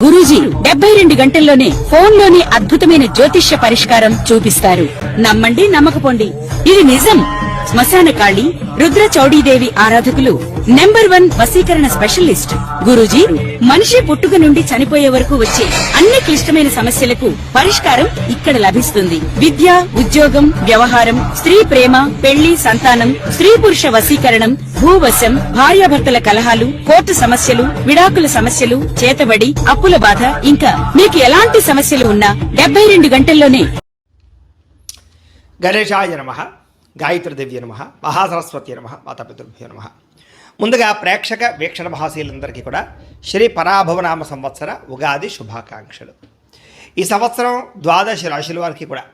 గురూజీ 72 గంటల్లోనే ఫోన్లోని అద్భుతమైన జ్యోతిష్య పరిష్కారం చూపిస్తారు. నమ్మండి, నమ్మకపోండి, ఇది నిజం. శ్మశాన కాళి రుద్ర చౌడీదేవి ఆరాధకులు నంబర్ 1 వశీకరణ స్పెషలిస్ట్ గురూజీ. మనిషి పుట్టుక నుండి చనిపోయే వరకు వచ్చే అన్ని క్లిష్టమైన సమస్యలకు పరిష్కారం ఇక్కడ లభిస్తుంది. విద్య, ఉద్యోగం, వ్యవహారం, స్త్రీ ప్రేమ, పెళ్లి, సంతానం, స్త్రీ పురుష వశీకరణం, భూవశం, భార్యాభర్తల కలహాలు, కోర్టు సమస్యలు, విడాకుల సమస్యలు, చేతబడి, అప్పుల బాధ, ఇంకా మీకు ఎలాంటి సమస్యలు ఉన్నా 72 గంటల్లోనే. గణేశాయ నమః, గాయత్రీదేవి నమః, మహాసరస్వతి నమః, మాతాపితృభ్యో నమః. ముందుగా ప్రేక్షక వీక్షణ మహాశీలందరికీ కూడా శ్రీ పరాభవనామ సంవత్సర ఉగాది శుభాకాంక్షలు. ఈ సంవత్సరం 12 రాశుల వారికి కూడా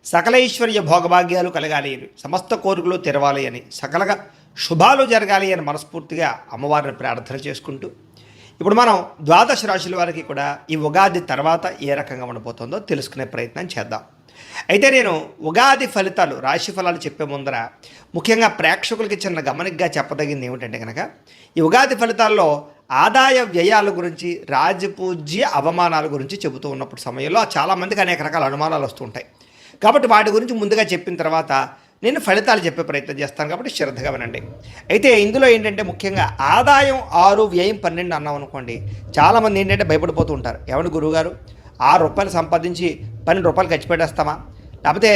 సకల ఐశ్వర్య భోగభాగ్యాలు కలగాలి అని, సమస్త కోరికలు తెరవాలి అని, సకలగా శుభాలు జరగాలి అని మనస్ఫూర్తిగా అమ్మవారిని ప్రార్థన చేసుకుంటూ ఇప్పుడు మనం 12 రాశుల వారికి కూడా ఈ ఉగాది తర్వాత ఏ రకంగా ఉండబోతుందో తెలుసుకునే ప్రయత్నం చేద్దాం. అయితే నేను ఉగాది ఫలితాలు, రాశి ఫలాలు చెప్పే ముందర ముఖ్యంగా ప్రేక్షకులకి చిన్న గమనికగా చెప్పదగింది ఏమిటంటే కనుక, ఈ ఉగాది ఫలితాల్లో ఆదాయ వ్యయాల గురించి, రాజపూజ్య అవమానాల గురించి చెబుతూ ఉన్నప్పుడు సమయంలో చాలామందికి అనేక రకాల అనుమానాలు వస్తుంటాయి. కాబట్టి వాటి గురించి ముందుగా చెప్పిన తర్వాత నేను ఫలితాలు చెప్పే ప్రయత్నం చేస్తాను, కాబట్టి శ్రద్ధగా వినండి. అయితే ఇందులో ఏంటంటే ముఖ్యంగా ఆదాయం 6, వ్యయం 12 అన్నాం అనుకోండి, చాలామంది ఏంటంటే భయపడిపోతూ ఉంటారు. ఏమండి గురువుగారు, 6 రూపాయలు సంపాదించి 12 రూపాయలు ఖర్చు పెట్టేస్తామా, లేకపోతే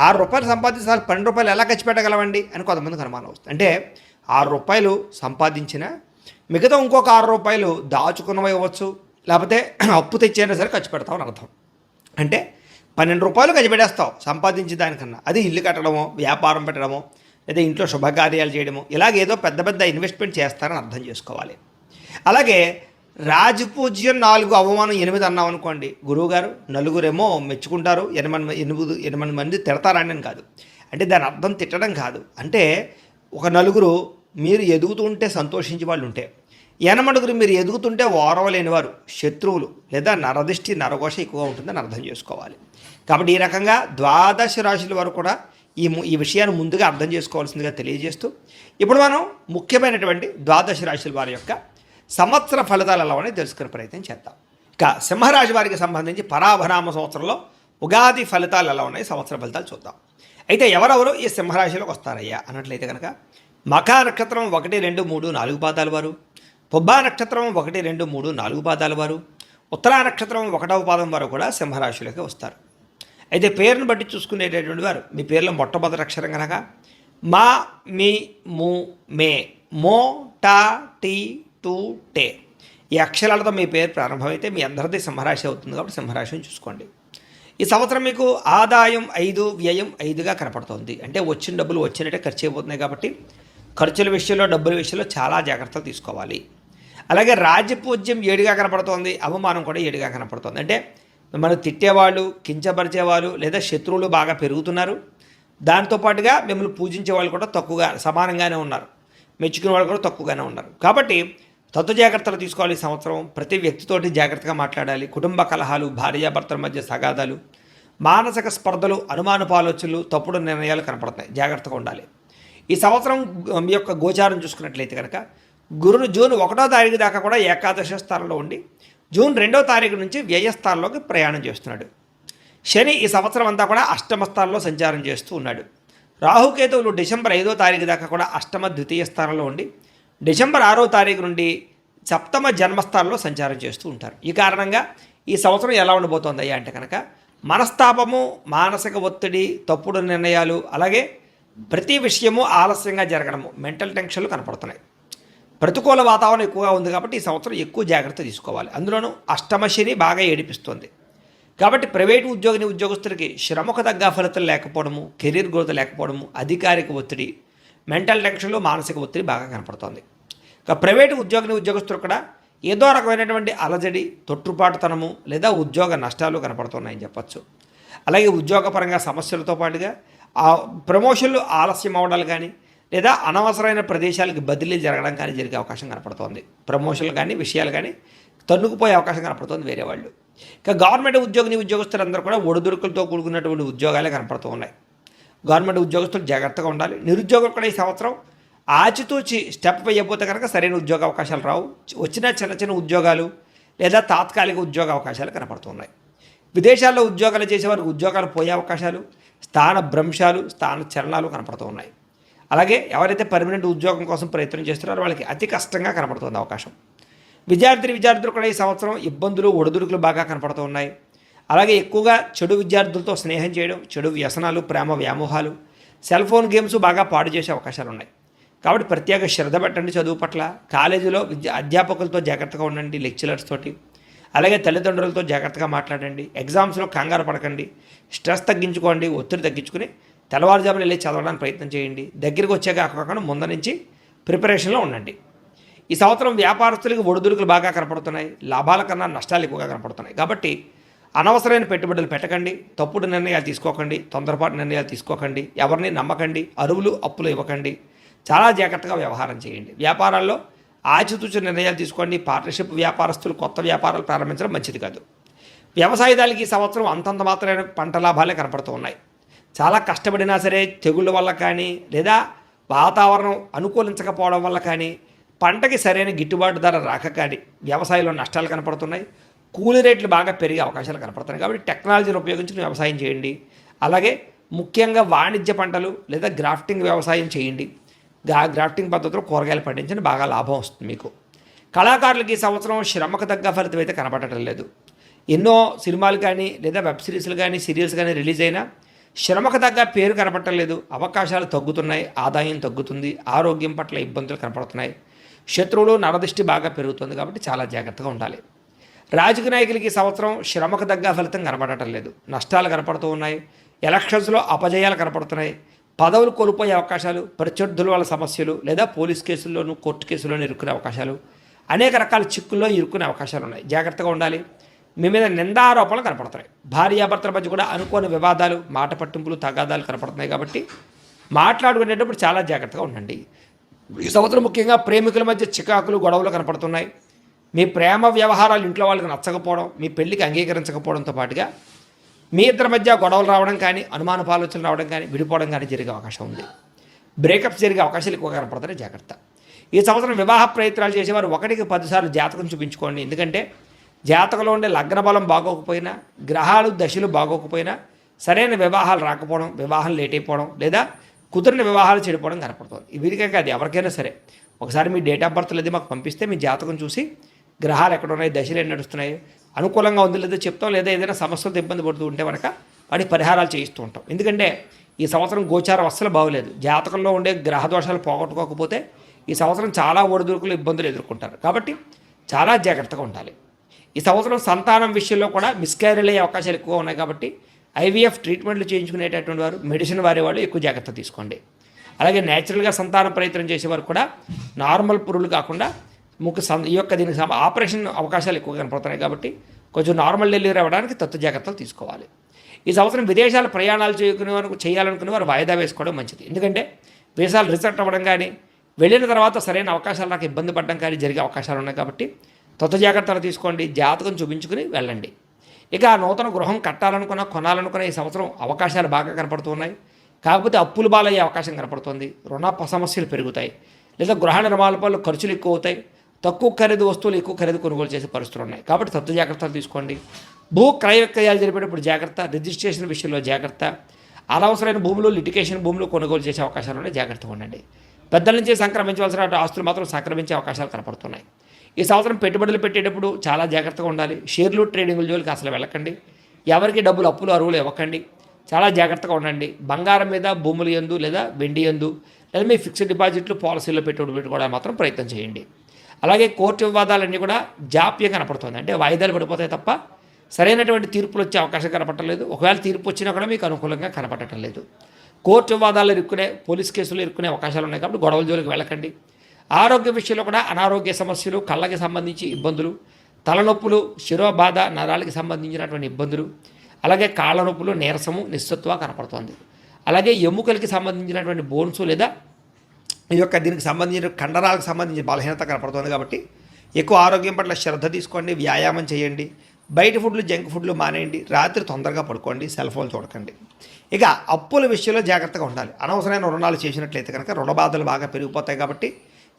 6 రూపాయలు సంపాదించి 12 రూపాయలు ఎలా ఖర్చు పెట్టగలమండి అని కొంతమందికి అనుమానం వస్తుంది. అంటే 6 రూపాయలు సంపాదించిన మిగతా ఇంకొక 6 రూపాయలు దాచుకున్నవి ఇవ్వచ్చు, లేకపోతే అప్పు తెచ్చైనా సరే ఖర్చు పెడతామని అర్థం. అంటే 12 రూపాయలు ఖర్చు పెట్టేస్తావు సంపాదించే దానికన్నా, అది ఇల్లు కట్టడమో, వ్యాపారం పెట్టడమో, లేదా ఇంట్లో శుభకార్యాలు చేయడమో, ఇలాగేదో పెద్ద పెద్ద ఇన్వెస్ట్మెంట్ చేస్తారని అర్థం చేసుకోవాలి. అలాగే రాజపూజ్యం 4, అవమానం 8 అన్నాం అనుకోండి, గురువుగారు నలుగురేమో మెచ్చుకుంటారు, 8 మంది తిడతారని అని కాదు. అంటే దాని అర్థం తిట్టడం కాదు. అంటే ఒక నలుగురు మీరు ఎదుగుతుంటే సంతోషించే వాళ్ళు ఉంటే, 8 మీరు ఎదుగుతుంటే ఓరవలేని వారు, శత్రువులు లేదా నరదిష్టి, నరఘోష ఎక్కువగా ఉంటుందని అర్థం చేసుకోవాలి. కాబట్టి ఈ రకంగా 12 రాశుల వారు కూడా ఈ విషయాన్ని ముందుగా అర్థం చేసుకోవాల్సిందిగా తెలియజేస్తూ ఇప్పుడు మనం ముఖ్యమైనటువంటి 12 రాశుల వారి యొక్క సంవత్సర ఫలితాలు ఎలా ఉన్నాయి తెలుసుకునే ప్రయత్నం చేద్దాం. ఇక సింహరాశి వారికి సంబంధించి పరాభనామ సంవత్సరంలో ఉగాది ఫలితాలు ఎలా ఉన్నాయి, సంవత్సర ఫలితాలు చూద్దాం. అయితే ఎవరెవరు ఈ సింహరాశిలోకి వస్తారయ్యా అన్నట్లయితే కనుక, మఖా నక్షత్రం 1, 2, 3, 4 పాదాల వారు, పుబ్బా నక్షత్రం 1, 2, 3, 4 పాదాల వారు, ఉత్తరా నక్షత్రం 1వ పాదం వారు కూడా సింహరాశిలోకి వస్తారు. అయితే పేరును బట్టి చూసుకునేటటువంటి వారు మీ పేరులో మొట్టమొదటి అక్షరం కనుక మా, మీ, ము, మే, మో, టా, టీ, టూ, టే ఈ అక్షరాలతో మీ పేరు ప్రారంభమైతే మీ అందరిది సింహరాశి అవుతుంది. కాబట్టి సింహరాశిని చూసుకోండి. ఈ సంవత్సరం మీకు ఆదాయం 5, వ్యయం 5గా కనపడుతుంది. అంటే వచ్చిన డబ్బులు వచ్చినట్టే ఖర్చు అయిపోతున్నాయి. కాబట్టి ఖర్చుల విషయంలో, డబ్బుల విషయంలో చాలా జాగ్రత్తలు తీసుకోవాలి. అలాగే రాజపూజ్యం 7గా కనపడుతోంది, అవమానం కూడా 7గా కనపడుతుంది. అంటే మిమ్మల్ని తిట్టేవాళ్ళు, కించపరిచేవాళ్ళు లేదా శత్రువులు బాగా పెరుగుతున్నారు. దాంతోపాటుగా మిమ్మల్ని పూజించే వాళ్ళు కూడా తక్కువగా, సమానంగానే ఉన్నారు. మెచ్చుకునే వాళ్ళు కూడా తక్కువగానే ఉన్నారు. కాబట్టి తత్వ జాగ్రత్తలు తీసుకోవాలి. ఈ సంవత్సరం ప్రతి వ్యక్తితోటి జాగ్రత్తగా మాట్లాడాలి. కుటుంబ కలహాలు, భార్యాభర్తల మధ్య తగాదాలు, మానసిక స్పర్ధలు, అనుమానపు ఆలోచనలు, తప్పుడు నిర్ణయాలు కనపడుతున్నాయి. జాగ్రత్తగా ఉండాలి. ఈ సంవత్సరం మీ యొక్క గోచారం చూసుకున్నట్లయితే కనుక గురుడు జూన్ 1వ తారీఖు దాకా కూడా ఏకాదశ స్థానంలో ఉండి జూన్ 2వ తారీఖు నుంచి వ్యయస్థానంలోకి ప్రయాణం చేస్తున్నాడు. శని ఈ సంవత్సరం అంతా కూడా అష్టమ స్థానంలో సంచారం చేస్తూ ఉన్నాడు. రాహుకేతువులు డిసెంబర్ 5వ తారీఖు దాకా కూడా అష్టమ ద్వితీయ స్థానంలో ఉండి డిసెంబర్ 6వ తారీఖు నుండి సప్తమ జన్మస్థానంలో సంచారం చేస్తూ ఉంటారు. ఈ కారణంగా ఈ సంవత్సరం ఎలా ఉండబోతోంది అయ్యా అంటే కనుక మనస్తాపము, మానసిక ఒత్తిడి, తప్పుడు నిర్ణయాలు, అలాగే ప్రతి విషయము ఆలస్యంగా జరగడము, మెంటల్ టెన్షన్లు కనపడుతున్నాయి. ప్రతికూల వాతావరణం ఎక్కువగా ఉంది. కాబట్టి ఈ సంవత్సరం ఎక్కువ జాగ్రత్త తీసుకోవాలి. అందులోనూ అష్టమ శని బాగా ఏడిపిస్తుంది. కాబట్టి ప్రైవేటు ఉద్యోగస్తులకి శ్రమకు తగ్గ ఫలితాలు లేకపోవడము, కెరీర్ గ్రోత్ లేకపోవడము, అధికారిక ఒత్తిడి, మెంటల్ టెన్షన్లు, మానసిక ఒత్తిడి బాగా కనపడుతోంది. ఇక ప్రైవేటు ఉద్యోగస్తులు కూడా ఏదో రకమైనటువంటి అలజడి, తొట్టుపాటుతనము లేదా ఉద్యోగ నష్టాలు కనపడుతున్నాయని చెప్పచ్చు. అలాగే ఉద్యోగపరంగా సమస్యలతో పాటుగా ప్రమోషన్లు ఆలస్యం అవ్వడాలు కానీ, లేదా అనవసరమైన ప్రదేశాలకు బదిలీ జరగడం కానీ జరిగే అవకాశం కనపడుతోంది. ప్రమోషన్లు కానీ, విషయాలు కానీ తన్నుకుపోయే అవకాశం కనపడుతుంది వేరే వాళ్ళు. ఇక గవర్నమెంట్ ఉద్యోగస్తులందరూ కూడా ఒడిదుడుకులతో కూడుకున్నటువంటి ఉద్యోగాలే కనపడుతూ ఉన్నాయి. గవర్నమెంట్ ఉద్యోగస్తులు జాగ్రత్తగా ఉండాలి. నిరుద్యోగులు కూడా ఈ సంవత్సరం ఆచితూచి స్టెప్ వేయకపోతే కనుక సరైన ఉద్యోగ అవకాశాలు రావు. వచ్చిన చిన్న చిన్న ఉద్యోగాలు లేదా తాత్కాలిక ఉద్యోగ అవకాశాలు కనపడుతున్నాయి. విదేశాల్లో ఉద్యోగాలు చేసేవారికి ఉద్యోగాలు పోయే అవకాశాలు, స్థాన భ్రంశాలు, స్థాన చలనాలు కనపడుతూ ఉన్నాయి. అలాగే ఎవరైతే పర్మనెంట్ ఉద్యోగం కోసం ప్రయత్నం చేస్తున్నారో వాళ్ళకి అతి కష్టంగా కనపడుతుంది అవకాశం. విద్యార్థులు కూడా ఈ సంవత్సరం ఇబ్బందులు, ఒడిదుడుకులు బాగా కనపడుతూ ఉన్నాయి. అలాగే ఎక్కువగా చెడు విద్యార్థులతో స్నేహం చేయడం, చెడు వ్యసనాలు, ప్రేమ వ్యామోహాలు, సెల్ ఫోన్ గేమ్స్ బాగా పాడు చేసే అవకాశాలు ఉన్నాయి. కాబట్టి ప్రత్యేక శ్రద్ధ పెట్టండి చదువు పట్ల. కాలేజీలో అధ్యాపకులతో జాగ్రత్తగా ఉండండి, లెక్చరర్స్ తోటి. అలాగే తల్లిదండ్రులతో జాగ్రత్తగా మాట్లాడండి. ఎగ్జామ్స్లో కంగారు పడకండి, స్ట్రెస్ తగ్గించుకోండి, ఒత్తిడి తగ్గించుకుని తెల్లవారుజామున వెళ్ళి చదవడానికి ప్రయత్నం చేయండి. దగ్గరికి వచ్చాక కాకుండా ముందు నుంచి ప్రిపరేషన్లో ఉండండి. ఈ సంవత్సరం వ్యాపారస్తులకు ఒడిదుడుకులు బాగా కనపడుతున్నాయి. లాభాల కన్నా నష్టాలు ఎక్కువగా కనపడుతున్నాయి. కాబట్టి అనవసరమైన పెట్టుబడులు పెట్టకండి, తప్పుడు నిర్ణయాలు తీసుకోకండి, తొందరపాటు నిర్ణయాలు తీసుకోకండి, ఎవరిని నమ్మకండి, అరువులు అప్పులు ఇవ్వకండి. చాలా జాగ్రత్తగా వ్యవహారం చేయండి. వ్యాపారాల్లో ఆచితూచి నిర్ణయాలు తీసుకోండి. పార్ట్నర్షిప్ వ్యాపారస్తులు కొత్త వ్యాపారాలు ప్రారంభించడం మంచిది కాదు. వ్యవసాయదారులకి ఈ సంవత్సరం అంతంత మాత్రమే పంట లాభాలే కనపడుతూ ఉన్నాయి. చాలా కష్టపడినా సరే తెగుళ్ళ వల్ల కానీ లేదా వాతావరణం అనుకూలించకపోవడం వల్ల కానీ పంటకి సరైన గిట్టుబాటు ధర రాక కానీ వ్యవసాయంలో నష్టాలు కనపడుతున్నాయి. కూలీ రేట్లు బాగా పెరిగే అవకాశాలు కనపడుతున్నాయి. కాబట్టి టెక్నాలజీని ఉపయోగించి వ్యవసాయం చేయండి. అలాగే ముఖ్యంగా వాణిజ్య పంటలు లేదా గ్రాఫ్టింగ్ వ్యవసాయం చేయండి. గ్రాఫ్టింగ్ పద్ధతిలో కూరగాయలు పండించండి, బాగా లాభం వస్తుంది మీకు. కళాకారులకి ఈ సంవత్సరం శ్రమకు తగ్గ ఫలితం అయితే కనపడటం లేదు. ఎన్నో సినిమాలు కానీ లేదా వెబ్ సిరీస్లు కానీ సీరియల్స్ కానీ రిలీజ్ అయినా శ్రమకు తగ్గ పేరు కనపడటం లేదు. అవకాశాలు తగ్గుతున్నాయి, ఆదాయం తగ్గుతుంది, ఆరోగ్యం పట్ల ఇబ్బందులు కనపడుతున్నాయి, శత్రువులు నరదృష్టి బాగా పెరుగుతుంది. కాబట్టి చాలా జాగ్రత్తగా ఉండాలి. రాజకీయ నాయకులకి ఈ సంవత్సరం శ్రమకు తగ్గ ఫలితం కనపడటం లేదు. నష్టాలు కనపడుతూ ఉన్నాయి. ఎలక్షన్స్లో అపజయాలు కనపడుతున్నాయి. పదవులు కోల్పోయే అవకాశాలు, ప్రత్యర్థుల వల్ల సమస్యలు లేదా పోలీస్ కేసుల్లోనూ కోర్టు కేసుల్లోనూ ఇరుక్కునే అవకాశాలు, అనేక రకాల చిక్కుల్లో ఇరుక్కునే అవకాశాలు ఉన్నాయి. జాగ్రత్తగా ఉండాలి. మీ మీద నిందారోపణలు కనపడుతున్నాయి. భార్యాభర్తల మధ్య కూడా అనుకోని వివాదాలు, మాట పట్టింపులు, తగాదాలు కనపడుతున్నాయి. కాబట్టి మాట్లాడుకునేటప్పుడు చాలా జాగ్రత్తగా ఉండండి. ఈ సంవత్సరం ముఖ్యంగా ప్రేమికుల మధ్య చికాకులు, గొడవలు కనపడుతున్నాయి. మీ ప్రేమ వ్యవహారాలు ఇంట్లో వాళ్ళకి నచ్చకపోవడం, మీ పెళ్లికి అంగీకరించకపోవడంతో పాటుగా మీ ఇద్దరి మధ్య గొడవలు రావడం కానీ, అనుమానపు ఆలోచనలు రావడం కానీ, విడిపోవడం కానీ జరిగే అవకాశం ఉంది. బ్రేకప్స్ జరిగే అవకాశాలు ఎక్కువగా కనపడుతున్నాయి. జాగ్రత్త. ఈ సంవత్సరం వివాహ ప్రయత్నాలు చేసేవారు 1కి 10 సార్లు జాతకం చూపించుకోండి. ఎందుకంటే జాతకంలో ఉండే లగ్న బలం బాగోకపోయినా, గ్రహాలు దశలు బాగోకపోయినా సరైన వివాహాలు రాకపోవడం, వివాహం లేట్ అయిపోవడం లేదా కుదిరిన వివాహాలు చెడిపోవడం కనపడుతుంది. వీరికే కాదు, ఎవరికైనా సరే ఒకసారి మీ డేట్ ఆఫ్ బర్త్ లేదా మాకు పంపిస్తే మీ జాతకం చూసి గ్రహాలు ఎక్కడ ఉన్నాయి, దశలు ఎన్ని నడుస్తున్నాయి, అనుకూలంగా ఉంది లేదో చెప్తాం. లేదా ఏదైనా సమస్యలతో ఇబ్బంది పడుతూ ఉంటే కనుక వాటికి పరిహారాలు చేయిస్తూ ఉంటాం. ఎందుకంటే ఈ సంవత్సరం గోచారం అస్సలు బాగోలేదు. జాతకంలో ఉండే గ్రహ దోషాలు పోగొట్టుకోకపోతే ఈ సంవత్సరం చాలా ఒడిదుడుకులు, ఇబ్బందులు ఎదుర్కొంటారు. కాబట్టి చాలా జాగ్రత్తగా ఉండాలి. ఈ సంవత్సరం సంతానం విషయంలో కూడా మిస్క్యారీలు అయ్యే అవకాశాలు ఎక్కువ ఉన్నాయి. కాబట్టి ఐవీఎఫ్ ట్రీట్మెంట్లు చేయించుకునేటటువంటి వారు, మెడిసిన్ వాడేవాళ్ళు ఎక్కువ జాగ్రత్త తీసుకోండి. అలాగే న్యాచురల్గా సంతానం ప్రయత్నం చేసేవారు కూడా నార్మల్ పురులు కాకుండా దీనికి ఆపరేషన్ అవకాశాలు ఎక్కువ కనపడుతున్నాయి. కాబట్టి కొంచెం నార్మల్ డెలివరీ అవ్వడానికి జాగ్రత్తలు తీసుకోవాలి. ఈ సంవత్సరం విదేశాల ప్రయాణాలు చేయాలనుకునే వారు వాయిదా వేసుకోవడం మంచిది. ఎందుకంటే వీసాలు రిజెక్ట్ అవ్వడం కానీ, వెళ్ళిన తర్వాత సరైన అవకాశాలు నాకు ఇబ్బంది పడడం కానీ జరిగే అవకాశాలు ఉన్నాయి. కాబట్టి జాగ్రత్తలు తీసుకోండి. జాతకం చూపించుకుని వెళ్ళండి. ఇక నూతన గృహం కట్టాలనుకున్నా, కొనాలనుకున్న ఈ సంవత్సరం అవకాశాలు బాగా కనపడుతున్నాయి. కాకపోతే అప్పులు బాలయ్యే అవకాశం కనపడుతుంది. రుణ సమస్యలు పెరుగుతాయి. లేదా గృహ నిర్మాణ పనులు ఖర్చులు ఎక్కువ అవుతాయి. తక్కువ ఖరీదు వస్తువులు ఎక్కువ ఖరీదు కొనుగోలు చేసే పరిస్థితులు ఉన్నాయి. కాబట్టి జాగ్రత్తలు తీసుకోండి. భూ క్రయ విక్రయాలు జరిపేటప్పుడు జాగ్రత్త. రిజిస్ట్రేషన్ విషయంలో జాగ్రత్త. అనవసరమైన భూములు, లిటికేషన్ భూములు కొనుగోలు చేసే అవకాశాలు ఉన్నాయి. జాగ్రత్తగా ఉండండి. పెద్దల నుంచి సంక్రమించవలసిన ఆస్తులు మాత్రం సంక్రమించే అవకాశాలు కనపడుతున్నాయి. ఈ సంవత్సరం పెట్టుబడులు పెట్టేటప్పుడు చాలా జాగ్రత్తగా ఉండాలి. షేర్లు, ట్రేడింగ్ల జోలికి అసలు వెళ్ళకండి. ఎవరికి డబ్బులు అప్పులు, అరువులు ఇవ్వకండి. చాలా జాగ్రత్తగా ఉండండి. బంగారం మీద, భూములు యందు లేదా వెండి యందు లేదా మీ ఫిక్స్డ్ డిపాజిట్లు, పాలసీల్లో పెట్టుకోవడానికి మాత్రం ప్రయత్నం చేయండి. అలాగే కోర్టు వివాదాలన్నీ కూడా జాప్యం కనపడుతుంది. అంటే వాయిదాలు పడిపోతాయి తప్ప సరైనటువంటి తీర్పులు వచ్చే అవకాశం కనపడటం లేదు. ఒకవేళ తీర్పు వచ్చినా కూడా మీకు అనుకూలంగా కనపడటం లేదు. కోర్టు వివాదాలు ఇరుక్కునే, పోలీస్ కేసులు ఇరుక్కునే అవకాశాలు ఉన్నాయి. కాబట్టి గొడవల జోలికి వెళ్ళకండి. ఆరోగ్య విషయంలో కూడా అనారోగ్య సమస్యలు, కళ్ళకి సంబంధించి ఇబ్బందులు, తలనొప్పులు, శిరోబాధ, నరాలకి సంబంధించినటువంటి ఇబ్బందులు, అలాగే కాళ్ళ నొప్పులు, నీరసము, నిస్సత్వ కనపడుతుంది. అలాగే ఎముకలకి సంబంధించినటువంటి బోన్స్ లేదా దీనికి సంబంధించిన కండరాలకు సంబంధించిన బలహీనత కనపడుతుంది. కాబట్టి ఎక్కువ ఆరోగ్యం పట్ల శ్రద్ధ తీసుకోండి. వ్యాయామం చేయండి. బయట ఫుడ్లు, జంక్ ఫుడ్లు మానేయండి. రాత్రి తొందరగా పడుకోండి. సెల్ ఫోన్ చూడకండి. ఇక అప్పుల విషయంలో జాగ్రత్తగా ఉండాలి. అనవసరమైన రుణాలు చేసినట్లయితే కనుక రుణ బాధలు బాగా పెరిగిపోతాయి. కాబట్టి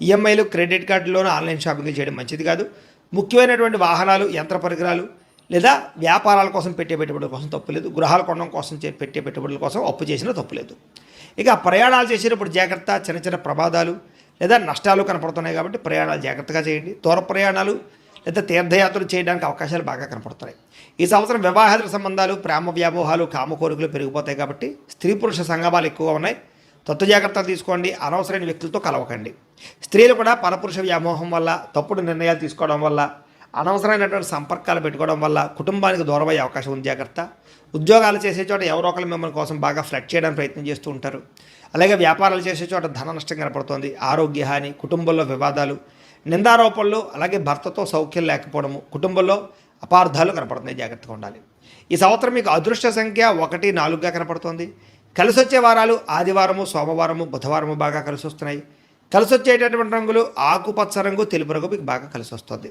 ఈఎంఐలు, క్రెడిట్ కార్డులోనూ ఆన్లైన్ షాపింగ్లు చేయడం మంచిది కాదు. ముఖ్యమైనటువంటి వాహనాలు, యంత్ర పరికరాలు లేదా వ్యాపారాల కోసం పెట్టే పెట్టుబడుల కోసం తప్పులేదు. గృహాల కొనడం కోసం పెట్టే పెట్టుబడుల కోసం అప్పు చేసినా తప్పులేదు. ఇక ప్రయాణాలు చేసేటప్పుడు జాగ్రత్త. చిన్న చిన్న ప్రమాదాలు లేదా నష్టాలు కనపడుతున్నాయి కాబట్టి ప్రయాణాలు జాగ్రత్తగా చేయండి. దూర ప్రయాణాలు లేదా తీర్థయాత్రలు చేయడానికి అవకాశాలు బాగా కనపడుతున్నాయి. ఈ సంవత్సరం వివాహేతర సంబంధాలు, ప్రేమ వ్యామోహాలు, కామ కోరికలు పెరిగిపోతాయి కాబట్టి స్త్రీ పురుష సంగమాలు ఎక్కువగా ఉన్నాయి. తత్వ జాగ్రత్తలు తీసుకోండి. అనవసరమైన వ్యక్తులతో కలవకండి. స్త్రీలు కూడా పరపురుష వ్యామోహం వల్ల, తప్పుడు నిర్ణయాలు తీసుకోవడం వల్ల, అనవసరమైనటువంటి సంపర్కాలు పెట్టుకోవడం వల్ల కుటుంబానికి దూరమయ్యే అవకాశం ఉంది. జాగ్రత్త. ఉద్యోగాలు చేసే చోట ఎవరో ఒకరు మిమ్మల్ని కోసం బాగా ఫ్లడ్ చేయడానికి ప్రయత్నం చేస్తూ ఉంటారు. అలాగే వ్యాపారాలు చేసే చోట ధన నష్టం కనపడుతోంది. ఆరోగ్య హాని, కుటుంబంలో వివాదాలు, నిందారోపణలు, అలాగే భర్తతో సౌఖ్యం లేకపోవడము, కుటుంబంలో అపార్థాలు కనపడుతున్నాయి. జాగ్రత్తగా ఉండాలి. ఈ సంవత్సరం మీకు అదృష్ట సంఖ్య 1, 4గా కనపడుతోంది. కలిసి వచ్చే వారాలు ఆదివారము, సోమవారము, బుధవారము బాగా కలిసి వస్తున్నాయి. కలిసి వచ్చేటటువంటి రంగులు ఆకుపచ్చ రంగు, తెలుపు రంగు మీకు బాగా కలిసి వస్తుంది.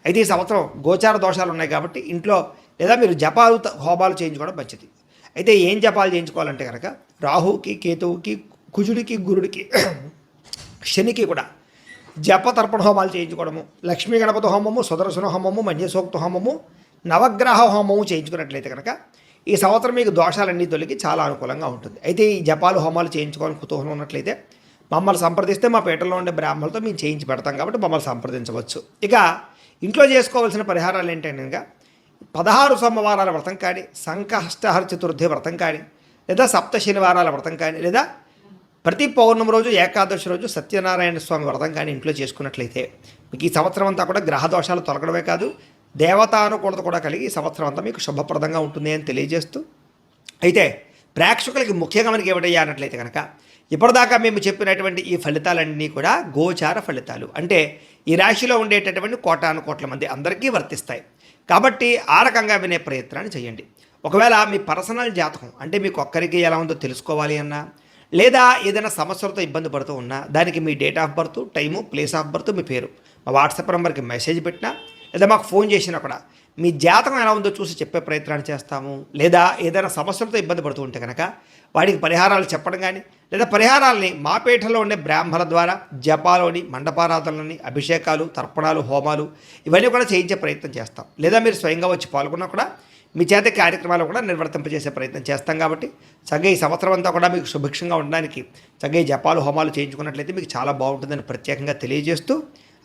అయితే ఈ సంవత్సరం గోచార దోషాలు ఉన్నాయి కాబట్టి ఇంట్లో లేదా మీరు జపాలు హోమాలు చేయించుకోవడం మంచిది. అయితే ఏం జపాలు చేయించుకోవాలంటే కనుక రాహుకి, కేతువుకి, కుజుడికి, గురుడికి, శనికి కూడా జప తర్పణ హోమాలు చేయించుకోవడము, లక్ష్మీ గణపతి హోమము, సుదర్శన హోమము, మన్యసూక్త హోమము, నవగ్రహ హోమము చేయించుకున్నట్లయితే కనుక ఈ సంవత్సరం మీకు దోషాలన్నీ తొలగి చాలా అనుకూలంగా ఉంటుంది. అయితే ఈ జపాలు హోమాలు చేయించుకోవాలని కుతూహలం ఉన్నట్లయితే మమ్మల్ని సంప్రదిస్తే మా పేటలో ఉండే బ్రాహ్మణులతో మేము చేయించి పెడతాం కాబట్టి మమ్మల్ని సంప్రదించవచ్చు. ఇక ఇంట్లో చేసుకోవాల్సిన పరిహారాలు ఏంటంటే కనుక 16 సోమవారాల వ్రతం కానీ, సంకష్టహర చతుర్థి వ్రతం కానీ, లేదా సప్త శనివారాల వ్రతం కానీ, లేదా ప్రతి పౌర్ణమి రోజు, ఏకాదశి రోజు సత్యనారాయణ స్వామి వ్రతం కానీ ఇంట్లో చేసుకున్నట్లయితే మీకు ఈ సంవత్సరం అంతా కూడా గ్రహ దోషాలు తొలగడమే కాదు, దేవతానుకూలత కూడా కలిగి ఈ సంవత్సరం అంతా మీకు శుభప్రదంగా ఉంటుంది అని తెలియజేస్తూ, అయితే ప్రేక్షకులకి ముఖ్యంగా మనకి ఏమిటయ్యా అన్నట్లయితే కనుక ఇప్పటిదాకా మేము చెప్పినటువంటి ఈ ఫలితాలన్నీ కూడా గోచార ఫలితాలు. అంటే ఈ రాశిలో ఉండేటటువంటి కోటాను కోట్ల మంది అందరికీ వర్తిస్తాయి. కాబట్టి ఆ రకంగా వినే ప్రయత్నాన్ని చేయండి. ఒకవేళ మీ పర్సనల్ జాతకం అంటే మీకు ఒక్కరికి ఎలా ఉందో తెలుసుకోవాలి అన్నా, లేదా ఏదైనా సమస్యలతో ఇబ్బంది పడుతూ ఉన్నా దానికి మీ date of birth, time, place of birth, మీ పేరు మా వాట్సాప్ నెంబర్కి మెసేజ్ పెట్టినా లేదా మాకు ఫోన్ చేసినా కూడా మీ జాతకం ఎలా ఉందో చూసి చెప్పే ప్రయత్నాన్ని చేస్తాము. లేదా ఏదైనా సమస్యలతో ఇబ్బంది పడుతూ ఉంటే కనుక వాటికి పరిహారాలు చెప్పడం కానీ, లేదా పరిహారాలని మా పీఠంలో ఉండే బ్రాహ్మణుల ద్వారా జపాలోని, మండపారాధనలని, అభిషేకాలు, తర్పణాలు, హోమాలు ఇవన్నీ కూడా చేయించే ప్రయత్నం చేస్తాం. లేదా మీరు స్వయంగా వచ్చి పాల్గొన్నా కూడా మీ చేత కార్యక్రమాలు కూడా నిర్వర్తింపజేసే ప్రయత్నం చేస్తాం. కాబట్టి చక్కగా ఈ సంవత్సరం అంతా కూడా మీకు సుభిక్షంగా ఉండడానికి చక్కగా ఈ జపాలు, హోమాలు చేయించుకున్నట్లయితే మీకు చాలా బాగుంటుందని ప్రత్యేకంగా తెలియజేస్తూ,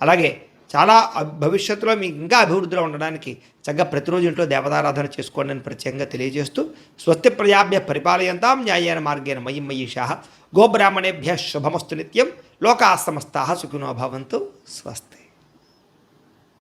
అలాగే చాలా భవిష్యత్తులో మీకు ఇంకా అభివృద్ధిలో ఉండడానికి చక్కగా ప్రతిరోజు ఇంట్లో దేవతారాధన చేసుకోండి అని ప్రత్యేకంగా తెలియజేస్తూ, స్వస్తి ప్రజాభ్య పరిపాలయంతాం న్యాయేన మార్గేణ మయి మయీషాః గోబ్రాహ్మణేభ్యః శుభమస్తు నిత్యం లోకాః సమస్తాః సుఖినో భవంతు. స్వస్తి.